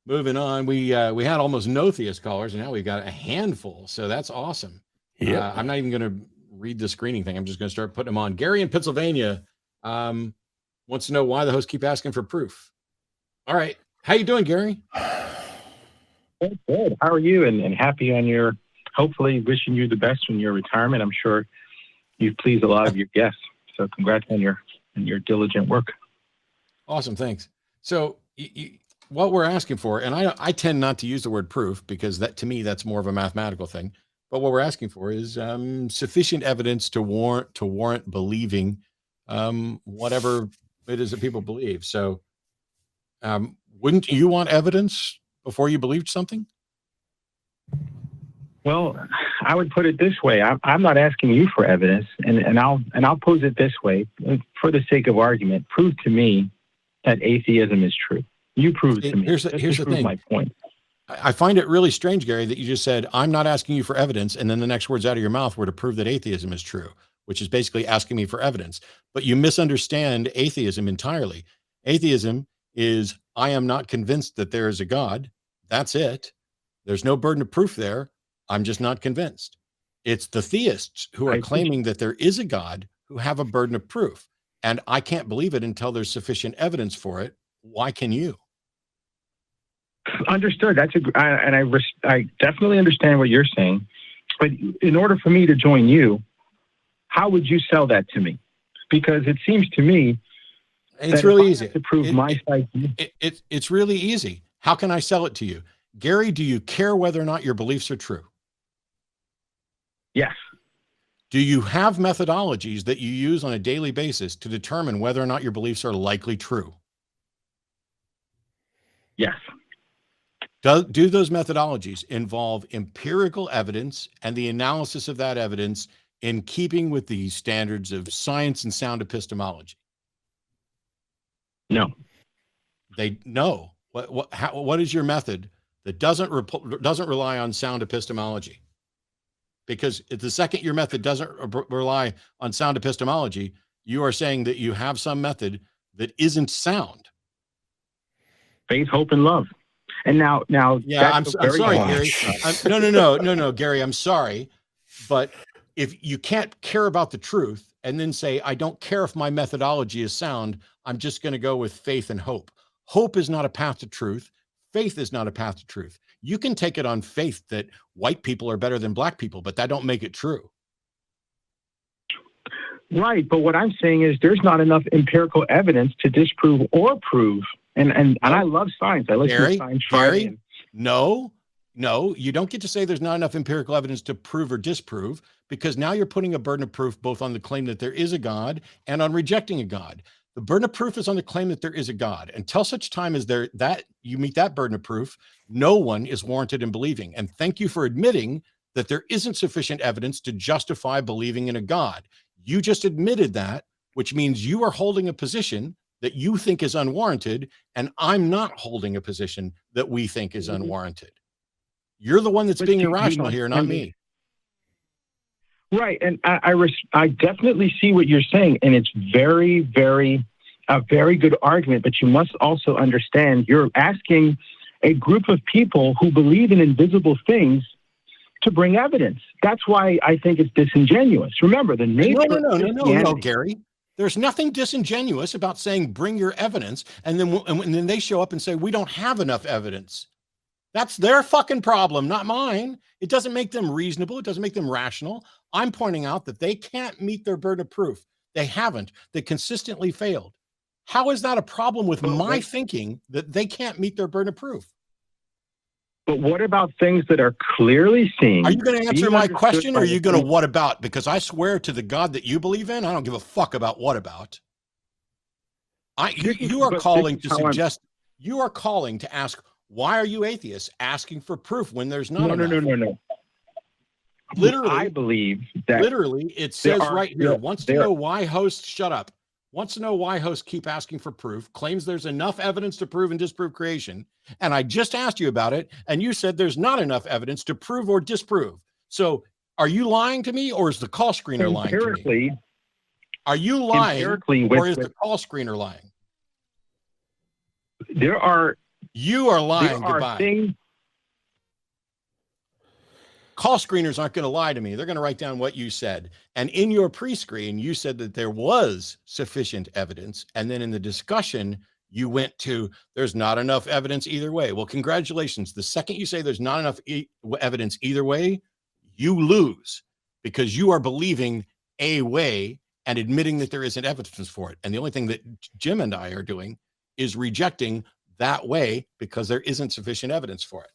moving on. We had almost no theist callers, and now we've got a handful. So that's awesome. Yeah. I'm not even going to read the screening thing. I'm just going to start putting them on. Gary in Pennsylvania wants to know why the hosts keep asking for proof. All right. How you doing, Gary? Good. How are you? And happy on your, hopefully wishing you the best in your retirement. I'm sure you've pleased a lot of your guests. So congrats on your diligent work. Awesome. Thanks. So what we're asking for, and I tend not to use the word proof because that, to me, that's more of a mathematical thing. But what we're asking for is sufficient evidence to warrant believing whatever it is that people believe. So wouldn't you want evidence before you believed something? Well, I would put it this way. I'm not asking you for evidence, and I'll pose it this way. For the sake of argument, prove to me that atheism is true. You prove it to me. Here's the thing. My point. I find it really strange, Gary, that you just said, I'm not asking you for evidence, and then the next words out of your mouth were to prove that atheism is true, which is basically asking me for evidence. But you misunderstand atheism entirely. Atheism is, I am not convinced that there is a God. That's it. There's no burden of proof there. I'm just not convinced. It's the theists who are claiming that there is a God who have a burden of proof. And I can't believe it until there's sufficient evidence for it. Why can you? Understood. I definitely understand what you're saying. But in order for me to join you, how would you sell that to me? Because it seems to me it's really easy to prove my side. It's really easy. How can I sell it to you? Gary, do you care whether or not your beliefs are true? Yes. Do you have methodologies that you use on a daily basis to determine whether or not your beliefs are likely true? Yes. Do those methodologies involve empirical evidence and the analysis of that evidence in keeping with the standards of science and sound epistemology? No. No. What is your method that doesn't rely on sound epistemology? Because the second your method doesn't rely on sound epistemology, you are saying that you have some method that isn't sound. Faith, hope, and love. And now, yeah, I'm sorry, Gary. No, Gary, I'm sorry. But if you can't care about the truth and then say, I don't care if my methodology is sound, I'm just going to go with faith and hope. Hope is not a path to truth. Faith is not a path to truth. You can take it on faith that white people are better than black people, but that don't make it true. Right. But what I'm saying is there's not enough empirical evidence to disprove or prove. And I love science. I listen to Science Friday. No, you don't get to say there's not enough empirical evidence to prove or disprove, because now you're putting a burden of proof both on the claim that there is a God and on rejecting a God. The burden of proof is on the claim that there is a God. Until such time as that you meet that burden of proof, no one is warranted in believing. And thank you for admitting that there isn't sufficient evidence to justify believing in a God. You just admitted that, which means you are holding a position that you think is unwarranted, and I'm not holding a position that we think is unwarranted. You're the one that's being irrational here, not me. Right, and I definitely see what you're saying, and it's a very good argument, but you must also understand you're asking a group of people who believe in invisible things to bring evidence. That's why I think it's disingenuous. Remember, the nature No, Gary. There's nothing disingenuous about saying, bring your evidence, and then they show up and say, we don't have enough evidence. That's their fucking problem, not mine. It doesn't make them reasonable. It doesn't make them rational. I'm pointing out that they can't meet their burden of proof. They haven't. They consistently failed. How is that a problem with my thinking that they can't meet their burden of proof? But what about things that are clearly seen? Are you going to answer my question, or are you going to what about? Because I swear to the God that you believe in, I don't give a fuck about what about. You are calling to suggest, you are calling to ask, why are you atheists? Asking for proof when there's not enough. No. Literally, I believe that. Literally, it says right here, wants to know why hosts, shut up. Wants to know why hosts keep asking for proof, claims there's enough evidence to prove and disprove creation. And I just asked you about it, and you said there's not enough evidence to prove or disprove. So are you lying to me, or is the call screener lying to me? Are you lying, or is the call screener lying? There are You are lying. There are Goodbye. things. Call screeners aren't going to lie to me. They're going to write down what you said. And in your pre-screen, you said that there was sufficient evidence. And then in the discussion, you went to, there's not enough evidence either way. Well, congratulations. The second you say there's not enough evidence either way, you lose, because you are believing a way and admitting that there isn't evidence for it. And the only thing that Jim and I are doing is rejecting that way because there isn't sufficient evidence for it.